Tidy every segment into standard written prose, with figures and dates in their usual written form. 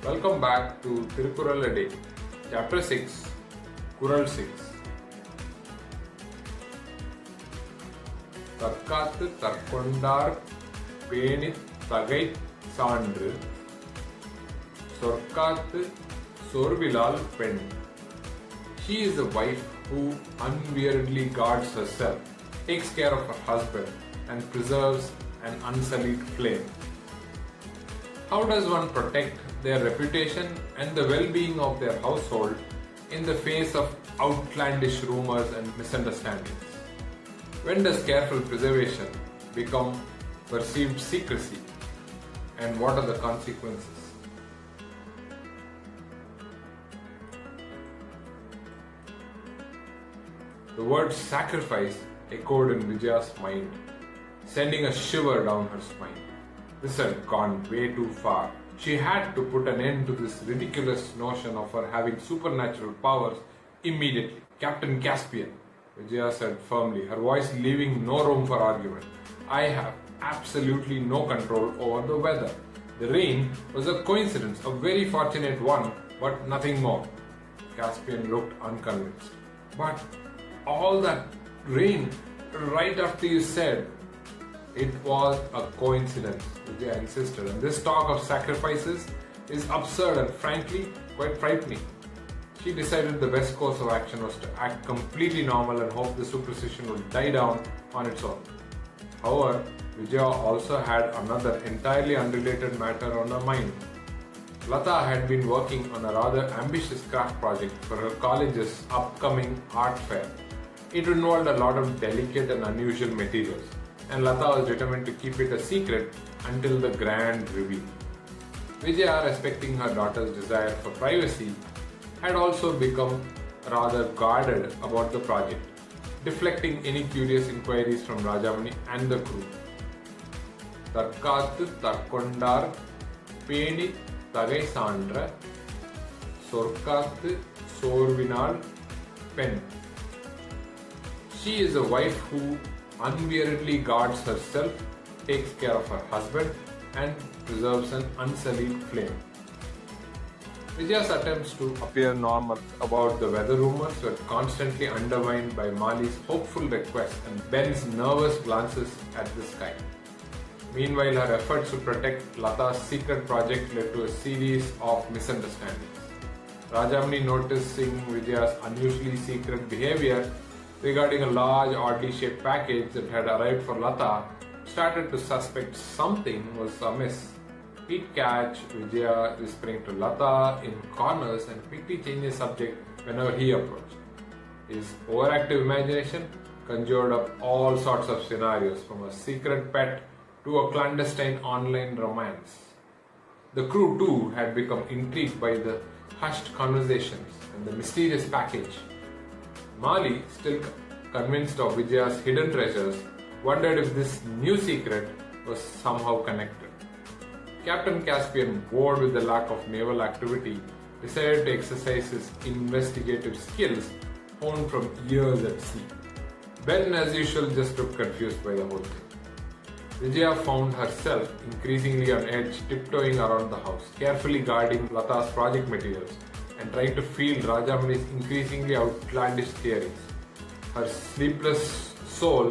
Welcome back to Thirukkural a day, Chapter 6, Kural 6. தற்காத்து தற்கொண்டார் பேணித் தகை சான்று சொற்காத்து சோர்விலால் பெண். She is a wife who unweariedly guards herself, takes care of her husband, and preserves an unsullied flame. How does one protect their reputation and the well-being of their household in the face of outlandish rumors and misunderstandings? When does careful preservation become perceived secrecy, and what are the consequences? The word sacrifice echoed in Vijaya's mind, sending a shiver down her spine. This had gone way too far. She had to put an end to this ridiculous notion of her having supernatural powers immediately. Captain Caspian, Vijaya said firmly, her voice leaving no room for argument. I have absolutely no control over the weather. The rain was a coincidence, a very fortunate one, but nothing more. Caspian looked unconvinced. But all that rain right after you said it was a coincidence, Vijaya insisted, and this talk of sacrifices is absurd and frankly quite frightening. She decided the best course of action was to act completely normal and hope the superstition would die down on its own. However, Vijaya also had another entirely unrelated matter on her mind. Lata had been working on a rather ambitious craft project for her college's upcoming art fair. It involved a lot of delicate and unusual materials, and Lata was determined to keep it a secret until the grand reveal. Vijaya, respecting her daughter's desire for privacy, had also become rather guarded about the project, deflecting any curious inquiries from Rajamani and the crew. தற்காத்து தற்கொண்டார் பேணி தகை சான்ற சொற்காத்து சோர்வினால் பெண். She is a wife who unweariedly guards herself, takes care of her husband, and preserves an unsullied flame. Vijaya's attempts to appear normal about the weather rumors were constantly undermined by Mali's hopeful requests and Ben's nervous glances at the sky. Meanwhile, her efforts to protect Lata's secret project led to a series of misunderstandings. Rajamani, noticing Vijaya's unusually secret behavior regarding a large, oddly shaped package that had arrived for Lata, started to suspect something was amiss. He'd catch Vijaya whispering to Lata in corners and quickly change the subject whenever he approached. His overactive imagination conjured up all sorts of scenarios, from a secret pet to a clandestine online romance. The crew too had become intrigued by the hushed conversations and the mysterious package. Mali, still convinced of Vijaya's hidden treasures, wondered if this new secret was somehow connected. Captain Caspian, bored with the lack of naval activity, decided to exercise his investigative skills honed from years at sea. Ben, as usual, just looked confused by the whole thing. Vijaya found herself increasingly on edge, tiptoeing around the house, carefully guarding Lata's project materials and trying to field Rajamani's increasingly outlandish theories. Her sleepless soul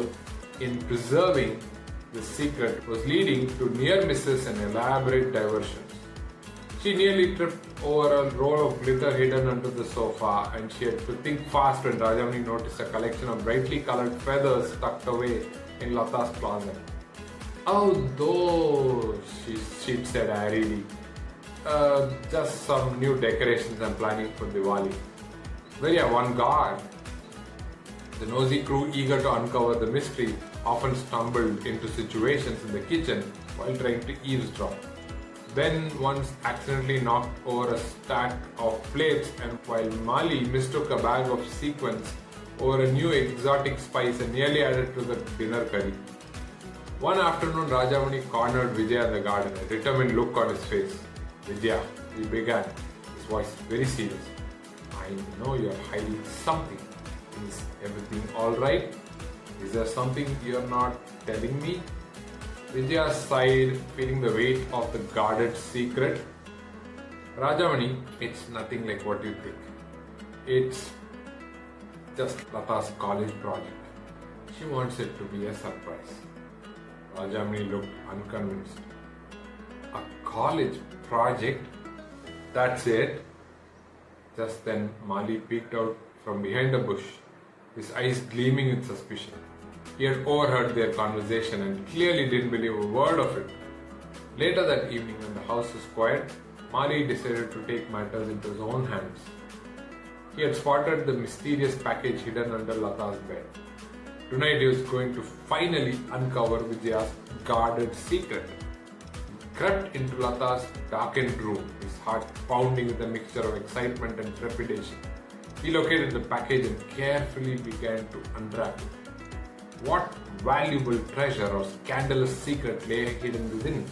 in preserving the secret was leading to near misses and elaborate diversions. She nearly tripped over a roll of glitter hidden under the sofa, and she had to think fast when Rajamani noticed a collection of brightly colored feathers tucked away in Lata's closet. Oh, those, she'd said airily. Just some new decorations I'm planning for Diwali. Very avant-garde. The nosy crew, eager to uncover the mystery, often stumbled into situations in the kitchen while trying to eavesdrop. Ben once accidentally knocked over a stack of plates, and while Mali mistook a bag of sequins over a new exotic spice and nearly added to the dinner curry. One afternoon, Rajamani cornered Vijaya in the garden, a determined look on his face. Vijaya, he began, his voice very serious. I know you're hiding something. Is everything alright? Is there something you're not telling me? Vijaya sighed, feeling the weight of the guarded secret. Rajamani, it's nothing like what you think. It's just Lata's college project. She wants it to be a surprise. Rajamani looked unconvinced. A college project? That's it? Just then, Mali peeked out from behind a bush, his eyes gleaming with suspicion. He had overheard their conversation and clearly didn't believe a word of it. Later that evening, when the house was quiet, Mali decided to take matters into his own hands. He had spotted the mysterious package hidden under Lata's bed. Tonight he was going to finally uncover Vijaya's guarded secret. He crept into Lata's darkened room, his heart pounding with a mixture of excitement and trepidation. He located the package and carefully began to unwrap it. What valuable treasure or scandalous secret lay hidden within?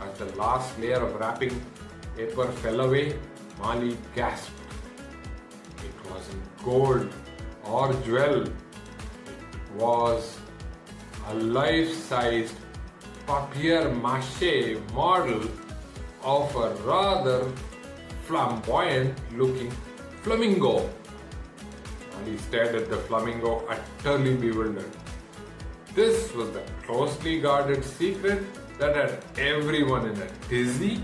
As the last layer of wrapping paper fell away, Mali gasped. It wasn't gold or jewel. It was a life-sized papier-mâché model of a rather flamboyant-looking flamingo. Mali stared at the flamingo, utterly bewildered. This was the closely guarded secret that had everyone in a dizzy